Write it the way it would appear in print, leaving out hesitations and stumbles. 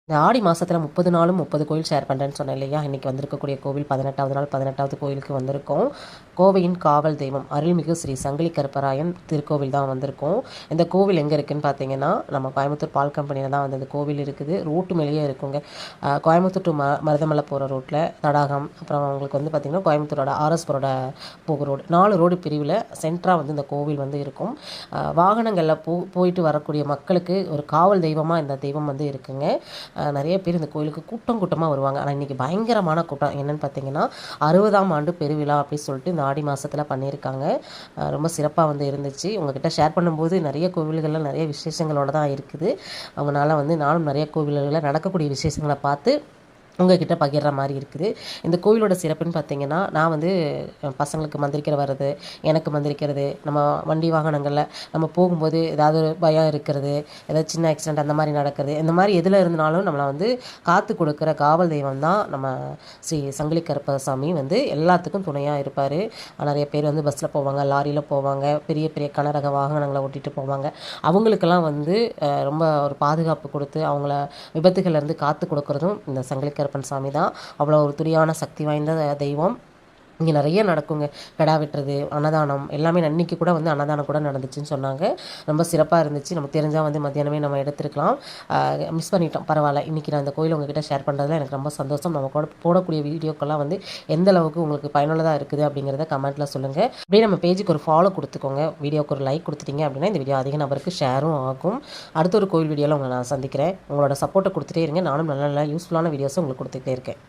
இந்த ஆடி மாதத்தில் 30 நாளும் 30 கோயில் ஷேர் பண்ணுறேன்னு சொன்னேன் இல்லையா? இன்றைக்கி வந்திருக்கக்கூடிய கோவில் 18வது நாள் 18வது கோயிலுக்கு வந்திருக்கோம். கோவையின் காவல் தெய்வம் அருள்மிகு ஸ்ரீ சங்கிலி கருப்பராயன் திருக்கோவில் தான் வந்திருக்கோம். இந்த கோவில் எங்கே இருக்குதுன்னு பார்த்தீங்கன்னா, நம்ம கோயம்புத்தூர் பால் கம்பெனியில் தான் வந்து இந்த கோவில் இருக்குது. ரோட்டு மேலேயே இருக்குங்க. கோயம்புத்தூர் டு மருதமலை போகிற ரோட்டில் தடாகம், அப்புறம் உங்களுக்கு வந்து பார்த்திங்கன்னா கோயம்புத்தூரோட ஆர்எஸ்புரோட போகிற ரோடு 4 ரோடு பிரிவில் சென்ட்ராக வந்து இந்த கோவில் வந்து இருக்கும். வாகனங்களில் போயிட்டு வரக்கூடிய மக்களுக்கு ஒரு காவல் தெய்வமாக இந்த தெய்வம் வந்து இருக்குங்க. நிறைய பேர் இந்த கோயிலுக்கு கூட்டமாக வருவாங்க. ஆனால் இன்றைக்கி பயங்கரமான கூட்டம். என்னென்னு பார்த்தீங்கன்னா 60ஆம் ஆண்டு பெருவிழா அப்படின்னு சொல்லிட்டு இந்த ஆடி மாதத்தில் பண்ணியிருக்காங்க. ரொம்ப சிறப்பாக வந்து இருந்துச்சு. உங்ககிட்ட ஷேர் பண்ணும்போது நிறைய கோவில்களில் நிறைய விசேஷங்களோடு தான் இருக்குது. அவங்களால வந்து நானும் நிறைய கோவில்களில் நடக்கக்கூடிய விசேஷங்களை பார்த்து உங்கள்கிட்ட பகிர்ற மாதிரி இருக்குது. இந்த கோவிலோட சிறப்புன்னு பார்த்தீங்கன்னா, நான் வந்து பசங்களுக்கு மந்திரிக்கிற வர்றது, எனக்கு மந்திரிக்கிறது, நம்ம வண்டி வாகனங்களில் நம்ம போகும்போது ஏதாவது ஒரு பயம் இருக்கிறது, ஏதாவது சின்ன ஆக்சிடென்ட் அந்த மாதிரி நடக்கிறது, இந்த மாதிரி எதில் இருந்தாலும் நம்மளை வந்து காத்து கொடுக்குற காவல் தெய்வம் தான் நம்ம ஸ்ரீ சங்கிலி கருப்பசாமி. வந்து எல்லாத்துக்கும் துணையாக இருப்பார். நிறைய பேர் வந்து பஸ்ஸில் போவாங்க, லாரியில் போவாங்க, பெரிய பெரிய கனரக வாகனங்களை ஓட்டிகிட்டு போவாங்க. அவங்களுக்கெல்லாம் வந்து ரொம்ப ஒரு பாதுகாப்பு கொடுத்து அவங்கள விபத்துகள்லேருந்து காத்து கொடுக்குறதும் இந்த சங்கிலி கருப்பன் சாமி தான். அவ்வளோ ஒரு துரியான சக்தி வாய்ந்த தெய்வம். இங்கே நிறைய நடக்குங்க. கிடா வெட்டுறது, அன்னதானம் எல்லாமே அன்றைக்கி கூட வந்து அன்னதானம் கூட நடந்துச்சுன்னு சொன்னாங்க. ரொம்ப சிறப்பாக இருந்துச்சு. நம்ம தெரிஞ்சால் வந்து மத்தியானமே நம்ம எடுத்துருக்கலாம். மிஸ் பண்ணிட்டோம், பரவாயில்ல. இன்றைக்கி நான் இந்த கோயில் உங்ககிட்ட ஷேர் பண்ணுறதுல எனக்கு ரொம்ப சந்தோஷம். நம்ம கூட போடக்கூடிய வீடியோக்கெல்லாம் வந்து எந்த அளவுக்கு உங்களுக்கு பயனுள்ளதாக இருக்குது அப்படிங்கிறத கமெண்ட்டில் சொல்லுங்கள். அப்படியே நம்ம பேஜுக்கு ஒரு ஃபாலோ கொடுத்துக்கோங்க. வீடியோக்கு ஒரு லைக் கொடுத்துட்டீங்க அப்படின்னா இந்த வீடியோ அதிக நபருக்கு ஷேரும் ஆகும். அடுத்த ஒரு கோயில் வீடியோவில் உங்களை நான் சந்திக்கிறேன். உங்களோட சப்போர்ட்டை கொடுத்துட்டே இருங்க. நானும் நல்ல நல்ல யூஸ்ஃபுல்லான வீடியோஸை உங்களுக்கு கொடுத்துக்கிட்டே இருக்கேன்.